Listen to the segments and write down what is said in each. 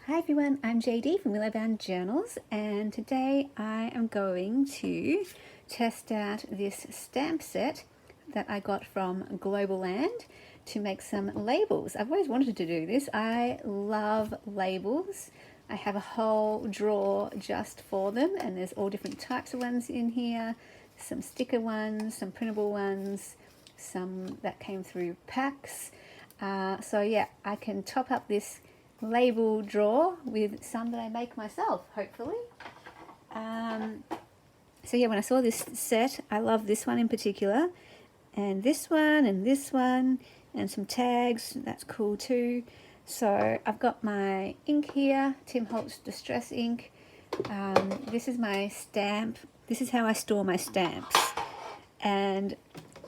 Hi everyone, I'm JD from Willowbound Journals, and today I am going to test out this stamp set that I got from Globleland to make some labels. I've always wanted to do this. I love labels. I have a whole drawer just for them, and there's all different types of ones in here. Some sticker ones, some printable ones, some that came through packs. So yeah, I can top up this label drawer with some that I make myself, hopefully. So yeah, when I saw this set, I love this one in particular, and this one, and some tags. That's cool too. So I've got my ink here, Tim Holtz Distress ink. This is my stamp. This is how I store my stamps. And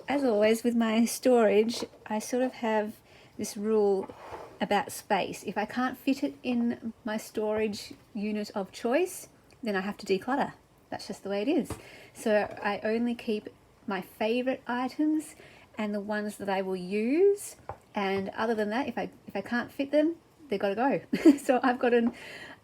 as always with my storage, I sort of have this rule about space. If I can't fit it in my storage unit of choice, then I have to declutter. That's just the way it is. So I only keep my favorite items and the ones that I will use, and other than that, if I can't fit them, they've got to go. So I've got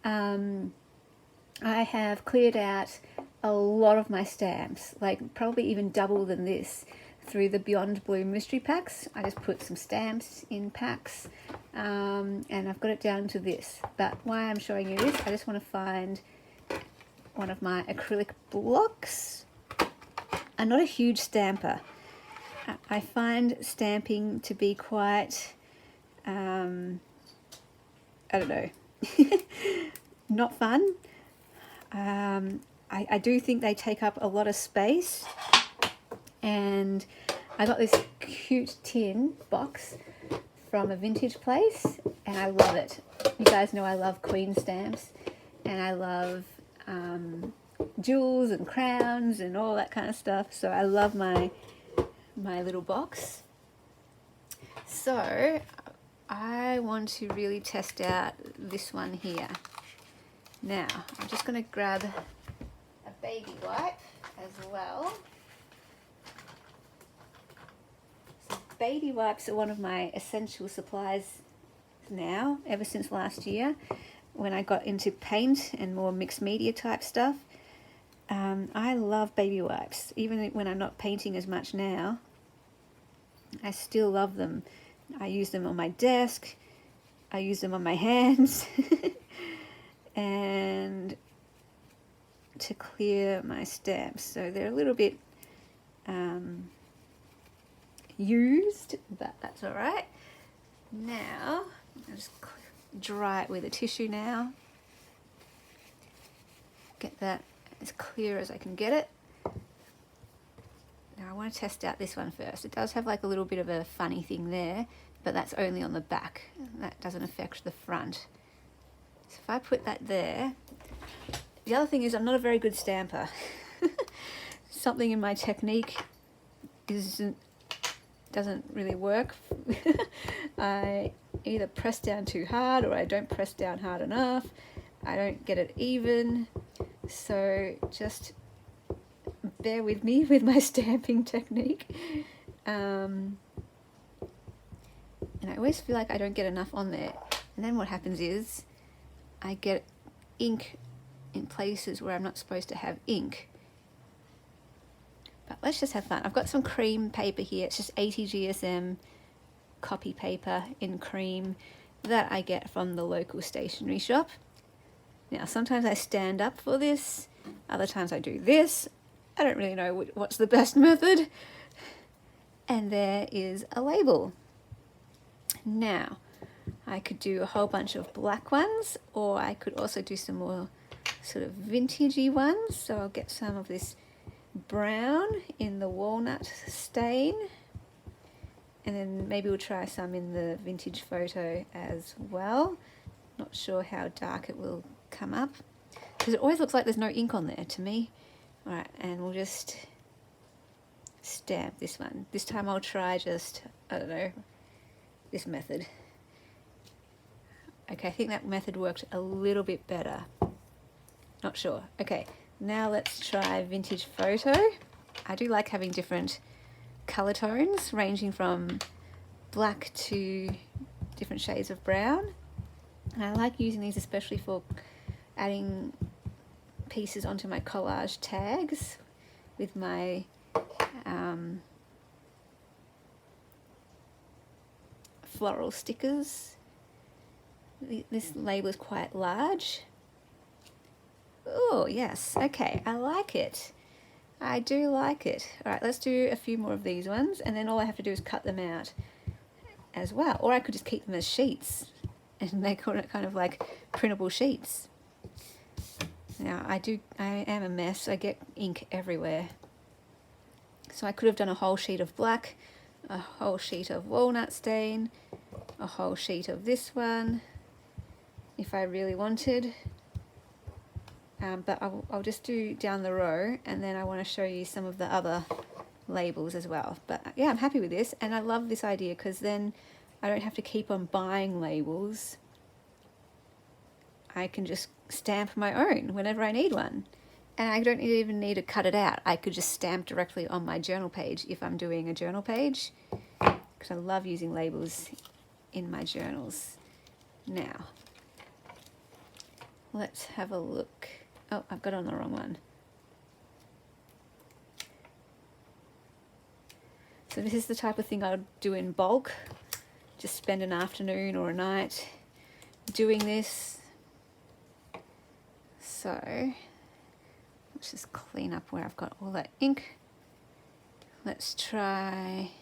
I have cleared out a lot of my stamps, like probably even double than this, through the Beyond Blue mystery packs. I just put some stamps in packs, and I've got it down to this. But why I'm showing you this, I just want to find one of my acrylic blocks. I'm not a huge stamper. I find stamping to be quite, I don't know, not fun. I do think they take up a lot of space. And I got this cute tin box from a vintage place, and I love it. You guys know I love Queen stamps, and I love jewels and crowns and all that kind of stuff. So I love my little box. So I want to really test out this one here. Now I'm just going to grab a baby wipe as well. Baby wipes are one of my essential supplies now, ever since last year when I got into paint and more mixed media type stuff. I love baby wipes. Even when I'm not painting as much now, I still love them. I use them on my desk, I use them on my hands, and to clear my stamps. So they're a little bit used, but that's all right. Now I'll just dry it with a tissue now. Get that as clear as I can get it. Now I want to test out this one first. It does have like a little bit of a funny thing there, but that's only on the back. That doesn't affect the front. So if I put that there, the other thing is I'm not a very good stamper. Something in my technique doesn't really work. I either press down too hard, or I don't press down hard enough. I don't get it even. So just bear with me with my stamping technique. And I always feel like I don't get enough on there. And then what happens is I get ink in places where I'm not supposed to have ink. But let's just have fun. I've got some cream paper here. It's just 80 GSM copy paper in cream that I get from the local stationery shop. Now, sometimes I stand up for this. Other times I do this. I don't really know what's the best method. And there is a label. Now, I could do a whole bunch of black ones, or I could also do some more sort of vintagey ones. So I'll get some of this brown in the walnut stain, and then maybe we'll try some in the vintage photo as well. Not sure how dark it will come up, because it always looks like there's no ink on there to me. Alright, and we'll just stamp this one. This time I'll try just, I don't know, this method. Okay, I think that method worked a little bit better. Not sure. Okay, now let's try vintage photo. I do like having different colour tones, ranging from black to different shades of brown. And I like using these especially for adding pieces onto my collage tags with my floral stickers. This label is quite large. Oh yes, okay, I like it. I do like it. All right, let's do a few more of these ones, and then all I have to do is cut them out as well. Or I could just keep them as sheets and make it kind of like printable sheets. Now I am a mess. I get ink everywhere. So I could have done a whole sheet of black, a whole sheet of walnut stain, a whole sheet of this one, if I really wanted. But I'll just do down the row, and then I want to show you some of the other labels as well. But yeah, I'm happy with this, and I love this idea because then I don't have to keep on buying labels. I can just stamp my own whenever I need one. And I don't even need to cut it out. I could just stamp directly on my journal page if I'm doing a journal page, because I love using labels in my journals. Now, let's have a look. Oh, I've got on the wrong one. So this is the type of thing I would do in bulk. Just spend an afternoon or a night doing this. So let's just clean up where I've got all that ink. Let's try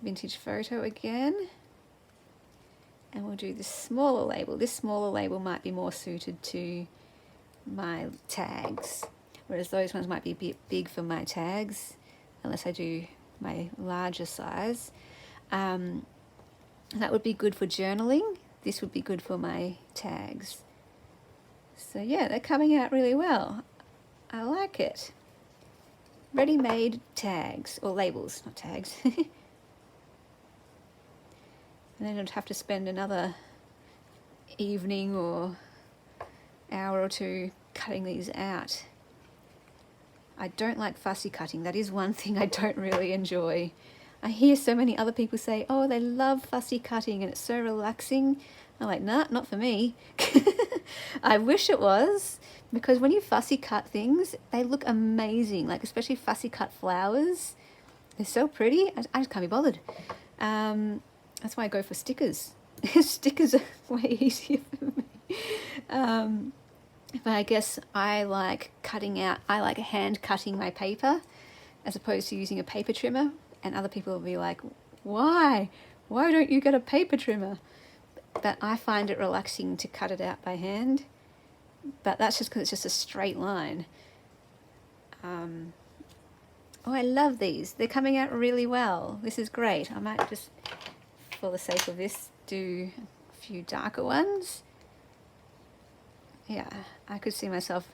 vintage photo again. And we'll do this smaller label. This smaller label might be more suited to my tags, whereas those ones might be a bit big for my tags, unless I do my larger size. That would be good for journaling. This would be good for my tags. So yeah, they're coming out really well. I like it. Ready-made tags, or labels, not tags. And then I'd have to spend another evening or hour or two cutting these out. I don't like fussy cutting. That is one thing I don't really enjoy. I hear so many other people say, oh, they love fussy cutting and it's so relaxing. I'm like, nah, not for me. I wish it was, because when you fussy cut things, they look amazing. Like especially fussy cut flowers. They're so pretty. I just can't be bothered. That's why I go for stickers. Stickers are way easier for me. But I guess I like hand cutting my paper as opposed to using a paper trimmer. And other people will be like, why? Why don't you get a paper trimmer? But I find it relaxing to cut it out by hand. But that's just because it's just a straight line. Oh, I love these. They're coming out really well. This is great. I might just, for the sake of this, do a few darker ones. Yeah, I could see myself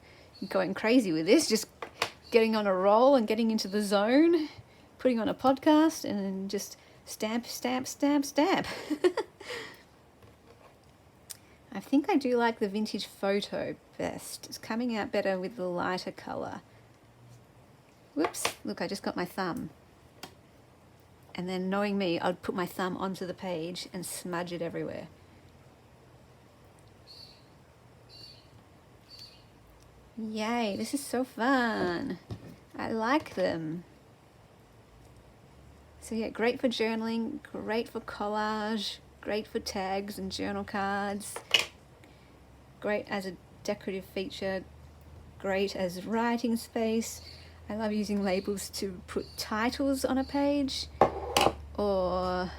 going crazy with this, just getting on a roll and getting into the zone, putting on a podcast and then just stamp, stamp, stamp, stamp. I think I do like the vintage photo best. It's coming out better with the lighter colour. Whoops, look, I just got my thumb. And then knowing me, I'd put my thumb onto the page and smudge it everywhere. Yay, this is so fun. I like them. So yeah, great for journaling, great for collage, great for tags and journal cards, great as a decorative feature, great as writing space. I love using labels to put titles on a page or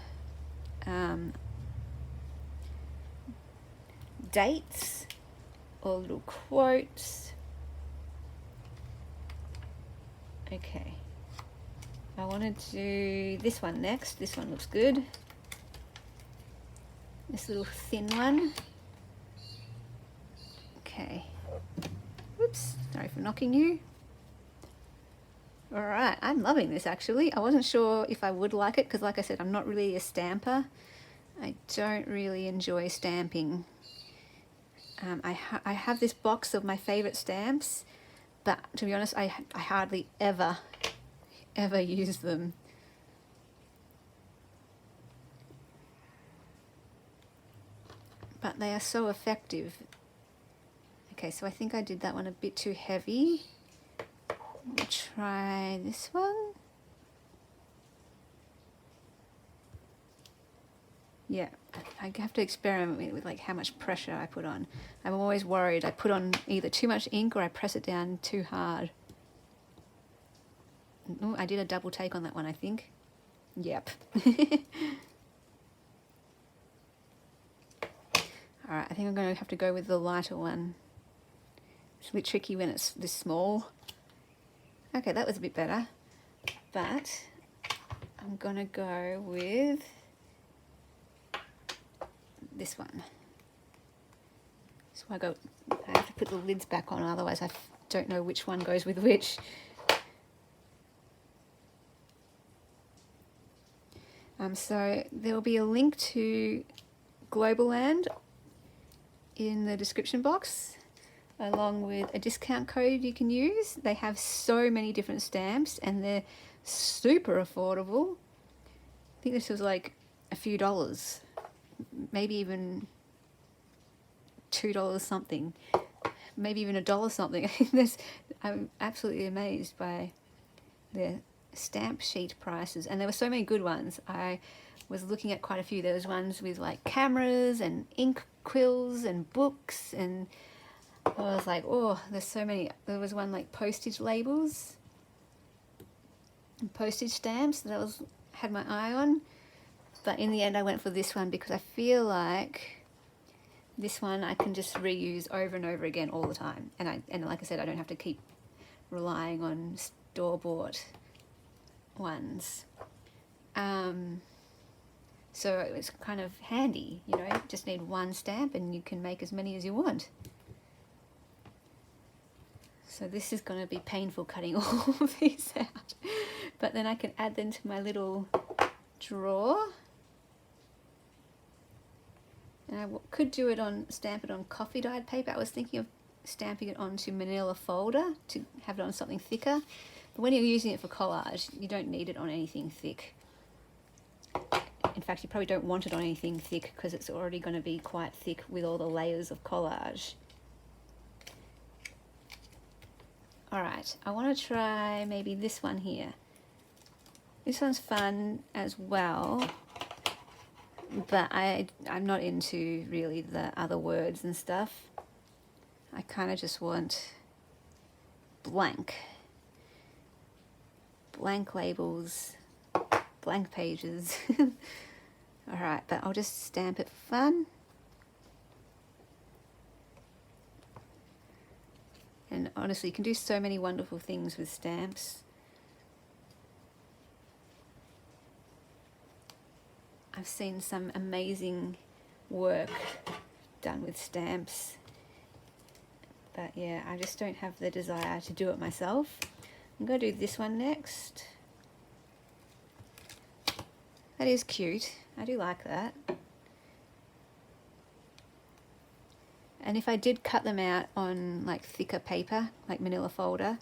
dates or little quotes. Okay, I wanted to do this one next. This one looks good. This little thin one. Okay. Whoops, sorry for knocking you. All right, I'm loving this actually. I wasn't sure if I would like it because like I said, I'm not really a stamper. I don't really enjoy stamping. I have this box of my favorite stamps, but to be honest, I hardly ever use them. but they are so effective. Okay, so I think I did that one a bit too heavy. We'll try this one. Yeah, I have to experiment with like how much pressure I put on. I'm always worried I put on either too much ink or I press it down too hard. Oh, I did a double take on that one, I think. Yep. Alright, I think I'm going to have to go with the lighter one. It's a bit tricky when it's this small. Okay, that was a bit better. But I'm going to go with this one. So I have to put the lids back on, otherwise I don't know which one goes with which. So there'll be a link to Globleland in the description box, along with a discount code you can use. They have so many different stamps and they're super affordable. I think this was like a few dollars, maybe even $2 something, maybe even $1 something. I'm absolutely amazed by their stamp sheet prices, and there were so many good ones. I was looking at quite a few. There was ones with like cameras and ink quills and books, and I was like, oh, there's so many. There was one like postage labels and postage stamps that I had my eye on, but in the end I went for this one because I feel like this one I can just reuse over and over again all the time, and like I said, I don't have to keep relying on store-bought ones. So it's kind of handy, you know, just need one stamp and you can make as many as you want. So this is going to be painful cutting all of these out, but then I can add them to my little drawer. And I could do it stamp it on coffee dyed paper. I was thinking of stamping it onto manila folder to have it on something thicker. But when you're using it for collage, you don't need it on anything thick. In fact, you probably don't want it on anything thick because it's already going to be quite thick with all the layers of collage. Alright, I want to try maybe this one here. This one's fun as well, but I'm not into really the other words and stuff. I kind of just want blank labels, blank pages. Alright, but I'll just stamp it for fun. And honestly, you can do so many wonderful things with stamps. I've seen some amazing work done with stamps. But yeah, I just don't have the desire to do it myself. I'm going to do this one next. That is cute. I do like that. And if I did cut them out on like thicker paper, like manila folder,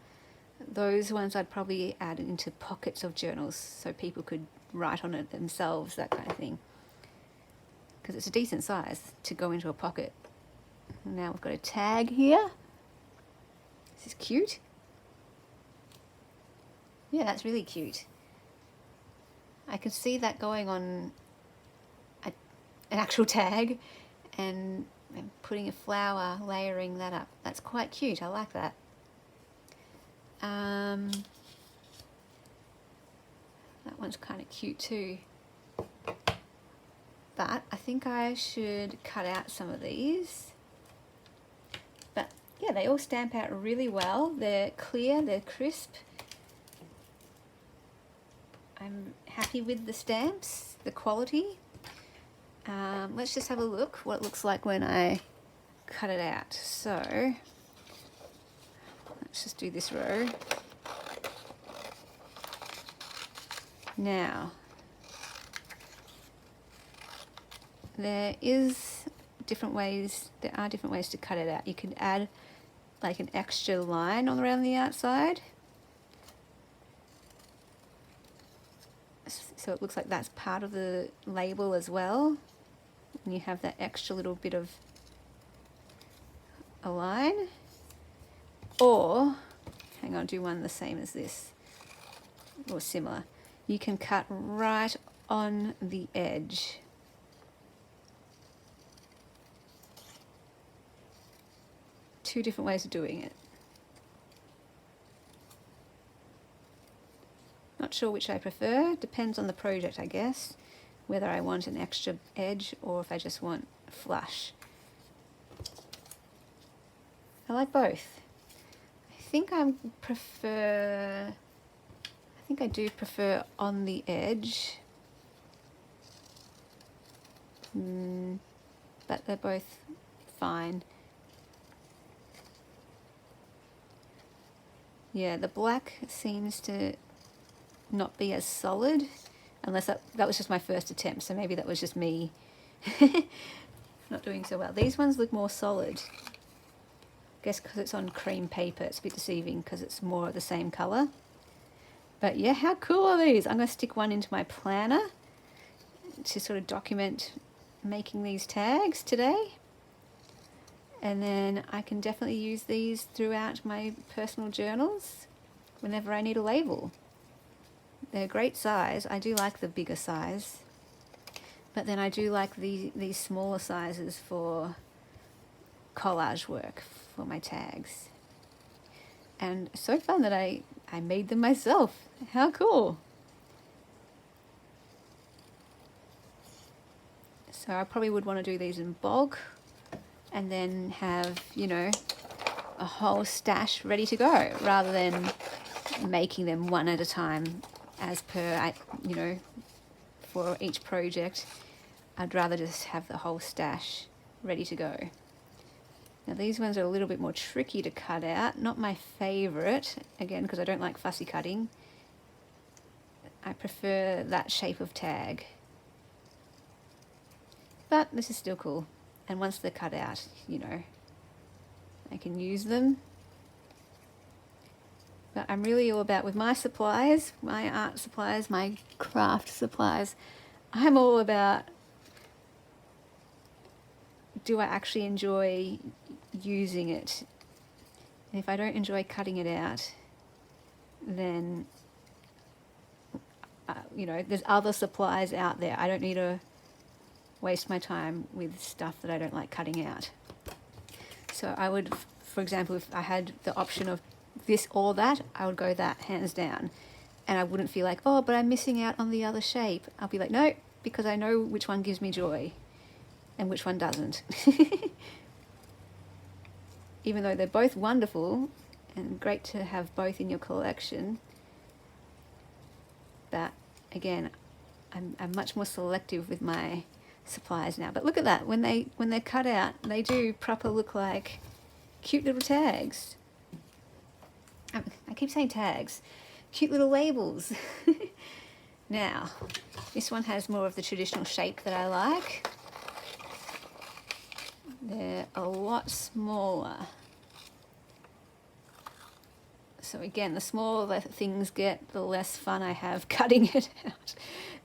those ones I'd probably add into pockets of journals so people could write on it themselves, that kind of thing. Because it's a decent size to go into a pocket. Now we've got a tag here. This is cute. Yeah, that's really cute. I can see that going on an actual tag and putting a flower, layering that up. That's quite cute. I like that. That one's kind of cute too. But I think I should cut out some of these. But yeah, they all stamp out really well. They're clear, they're crisp. I'm happy with the stamps, the quality. Let's just have a look what it looks like when I cut it out. So let's just do this row. Now, there are different ways to cut it out. You can add like an extra line on around the outside. So it looks like that's part of the label as well. and you have that extra little bit of a line. Or, hang on, do one the same as this, or similar. You can cut right on the edge. Two different ways of doing it. Not sure which I prefer, depends on the project, I guess, whether I want an extra edge or if I just want flush. I like both. I think I do prefer on the edge, but they're both fine. Yeah, the black seems to not be as solid, unless that was just my first attempt, so maybe that was just me not doing so well. These ones look more solid. I guess because it's on cream paper, it's a bit deceiving because it's more of the same colour. But yeah, how cool are these? I'm going to stick one into my planner to sort of document making these tags today. And then I can definitely use these throughout my personal journals whenever I need a label. They're a great size. I do like the bigger size, but then I do like these smaller sizes for collage work for my tags. And so fun that I made them myself. How cool. So I probably would want to do these in bulk and then have, you know, a whole stash ready to go rather than making them one at a time as per, you know, for each project. I'd rather just have the whole stash ready to go. Now these ones are a little bit more tricky to cut out. Not my favourite, again, because I don't like fussy cutting. I prefer that shape of tag. But this is still cool. And once they're cut out, you know, I can use them. But I'm really all about, with my supplies, my art supplies, my craft supplies, I'm all about, do I actually enjoy using it? And if I don't enjoy cutting it out, then, you know, there's other supplies out there. I don't need to waste my time with stuff that I don't like cutting out. So I would, for example, if I had the option of this or that, I would go that hands down. And I wouldn't feel like, oh, but I'm missing out on the other shape. I'll be like, no, because I know which one gives me joy and which one doesn't. Even though they're both wonderful and great to have both in your collection, but again, I'm much more selective with my supplies now. But look at that, when they're cut out, they do proper look like cute little tags. I keep saying tags, cute little labels. Now, this one has more of the traditional shape that I like. They're a lot smaller. So again, the smaller things get, the less fun I have cutting it out.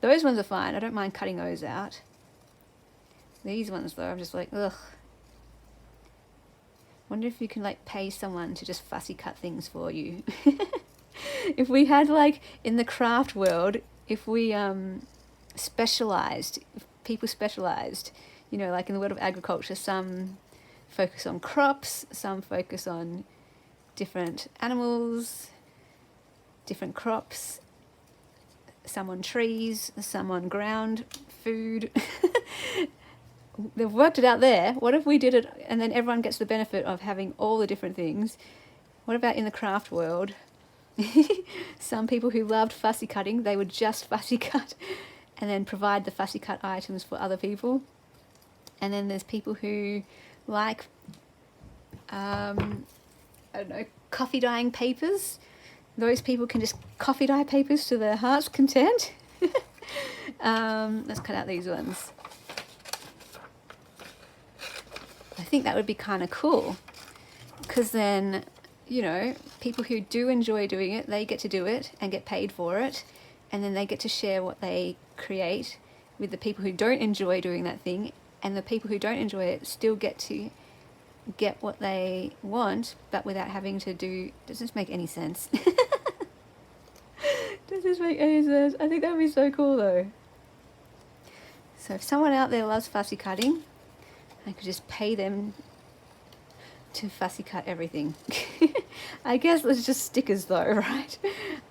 Those ones are fine. I don't mind cutting those out. These ones though, I'm just like, ugh. Wonder if you can like pay someone to just fussy cut things for you. If we had, like, in the craft world, if we specialized, if people specialized, you know, like in the world of agriculture, some focus on crops, some focus on different animals, different crops, some on trees, some on ground food. They've worked it out there. What if we did it and then everyone gets the benefit of having all the different things? What about in the craft world? Some people who loved fussy cutting, they would just fussy cut and then provide the fussy cut items for other people. And then there's people who like, I don't know, coffee dyeing papers. Those people can just coffee dye papers to their heart's content. Let's cut out these ones. I think that would be kind of cool, because then, you know, people who do enjoy doing it, they get to do it and get paid for it, and then they get to share what they create with the people who don't enjoy doing that thing, and the people who don't enjoy it still get what they want, but without having to do. Does this make any sense? Does this make any sense? I think that would be so cool though. So if someone out there loves fussy cutting, I could just pay them to fussy cut everything. I guess it's just stickers though, right?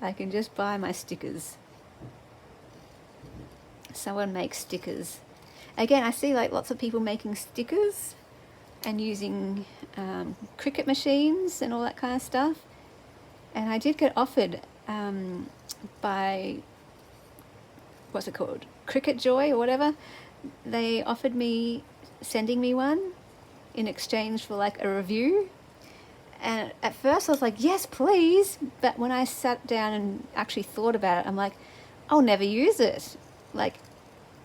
I can just buy my stickers. Someone makes stickers. Again, I see like lots of people making stickers and using Cricut machines and all that kind of stuff. And I did get offered by, what's it called? Cricut Joy or whatever. They offered me sending me one in exchange for like a review. And at first I was like, yes, please. But when I sat down and actually thought about it, I'm like, I'll never use it. Like,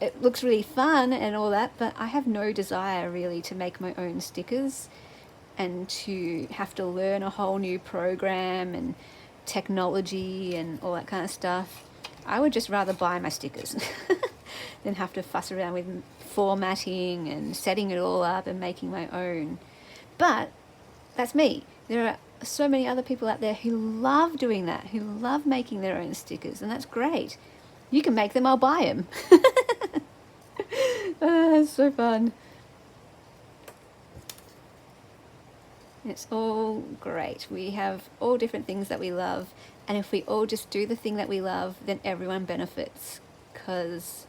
it looks really fun and all that, but I have no desire really to make my own stickers and to have to learn a whole new program and technology and all that kind of stuff. I would just rather buy my stickers than have to fuss around with formatting and setting it all up and making my own. But that's me. There are so many other people out there who love doing that, who love making their own stickers, and that's great. You can make them, I'll buy them. It's so fun. It's all great. We have all different things that we love, and if we all just do the thing that we love, then everyone benefits, because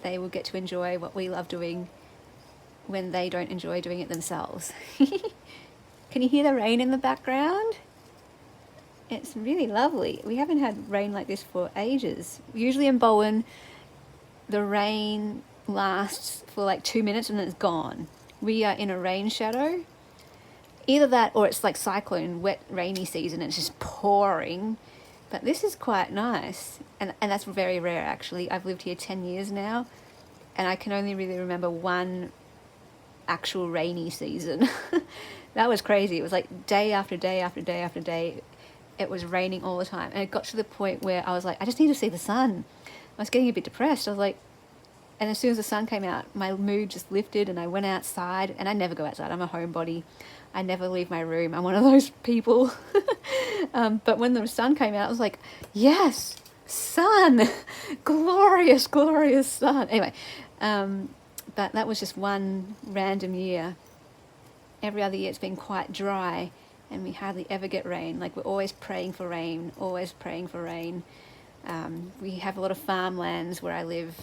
they will get to enjoy what we love doing when they don't enjoy doing it themselves. Can you hear the rain in the background? It's really lovely. We haven't had rain like this for ages. Usually in Bowen, the rain lasts for like 2 minutes and then it's gone. We are in a rain shadow. Either that or it's like cyclone, wet, rainy season, and it's just pouring. But this is quite nice. And that's very rare, actually. I've lived here 10 years now, and I can only really remember one actual rainy season. That was crazy. It was like day after day after day after day. It was raining all the time. And it got to the point where I was like, I just need to see the sun. I was getting a bit depressed. I was like, and as soon as the sun came out, my mood just lifted and I went outside. And I never go outside. I'm a homebody. I never leave my room. I'm one of those people. But when the sun came out, I was like, yes, sun, glorious, glorious sun. Anyway, but that was just one random year. Every other year it's been quite dry and we hardly ever get rain. Like, we're always praying for rain, always praying for rain. We have a lot of farmlands where I live.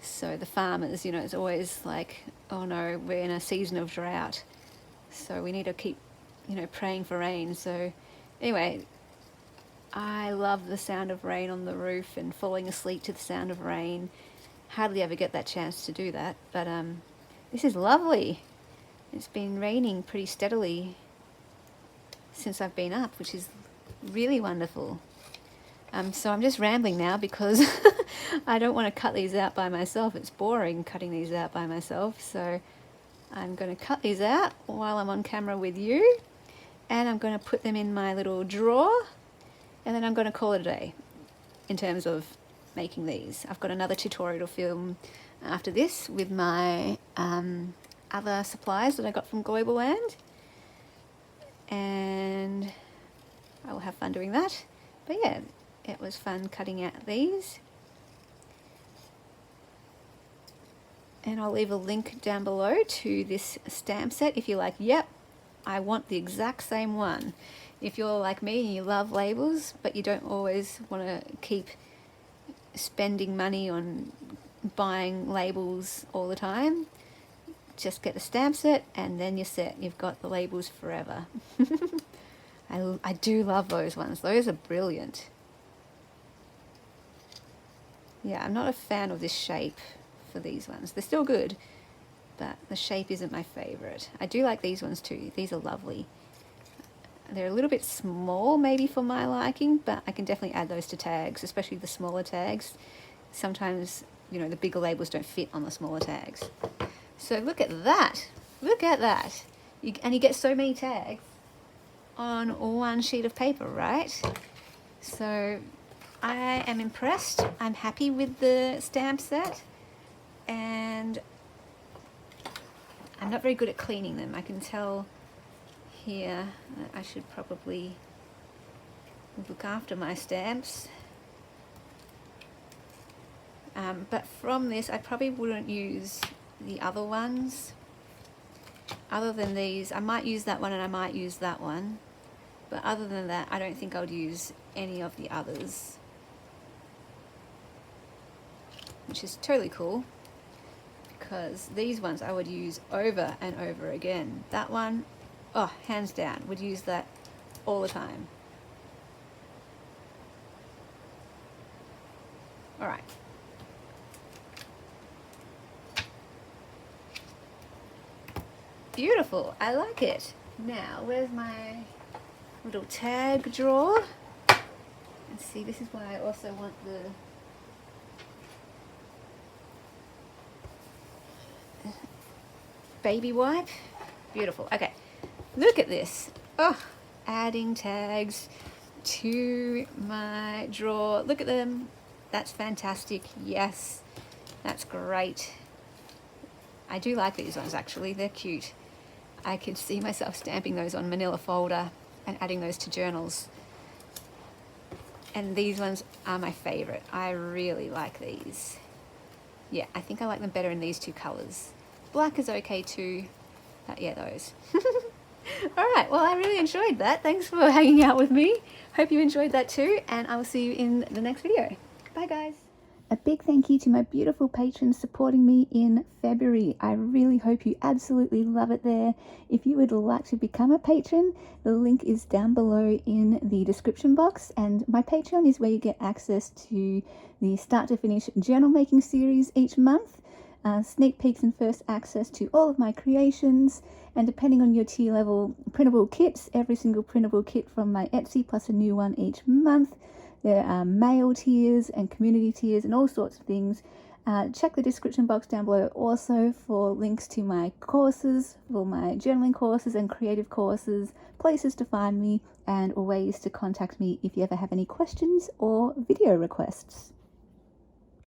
So the farmers, you know, it's always like, oh no, we're in a season of drought. So we need to keep, you know, praying for rain. So anyway, I love the sound of rain on the roof and falling asleep to the sound of rain. Hardly ever get that chance to do that, but this is lovely. It's been raining pretty steadily since I've been up, which is really wonderful. So I'm just rambling now because I don't want to cut these out by myself. It's boring cutting these out by myself. So I'm going to cut these out while I'm on camera with you, and I'm going to put them in my little drawer, and then I'm going to call it a day in terms of making these. I've got another tutorial to film after this with my other supplies that I got from Globleland, and I will have fun doing that. But yeah, it was fun cutting out these. And I'll leave a link down below to this stamp set if you're like, yep, I want the exact same one. If you're like me and you love labels, but you don't always want to keep spending money on buying labels all the time, just get the stamp set and then you're set. You've got the labels forever. I do love those ones. Those are brilliant. Yeah, I'm not a fan of this shape for these ones. They're still good, but the shape isn't my favorite. I do like these ones too. These are lovely. They're a little bit small maybe for my liking, but I can definitely add those to tags, especially the smaller tags. Sometimes, you know, the bigger labels don't fit on the smaller tags. So look at that. Look at that. And you get so many tags on one sheet of paper, right? So I am impressed. I'm happy with the stamp set, and I'm not very good at cleaning them. I can tell here that I should probably look after my stamps. But from this, I probably wouldn't use the other ones. Other than these, I might use that one and I might use that one. But other than that, I don't think I would use any of the others. Which is totally cool, because these ones I would use over and over again. That one, oh, hands down, would use that all the time. All right. Beautiful, I like it. Now, where's my little tag drawer? And see, this is why I also want the baby wipe. Beautiful. Okay, look at this. Oh, adding tags to my drawer. Look at them. That's fantastic. Yes, that's great. I do like these ones actually. They're cute. I could see myself stamping those on manila folder and adding those to journals. And these ones are my favorite. I really like these. Yeah, I think I like them better in these two colors. Black is okay too, but yeah, those. All right, well, I really enjoyed that. Thanks for hanging out with me. Hope you enjoyed that too, and I will see you in the next video. Bye, guys. A big thank you to my beautiful patrons supporting me in February. I really hope you absolutely love it there. If you would like to become a patron, the link is down below in the description box, and my Patreon is where you get access to the start to finish journal making series each month, sneak peeks and first access to all of my creations, and depending on your tier level, printable kits, every single printable kit from my Etsy plus a new one each month. There are mail tiers and community tiers and all sorts of things. Check the description box down below also for links to my courses, for my journaling courses and creative courses, places to find me, and ways to contact me if you ever have any questions or video requests.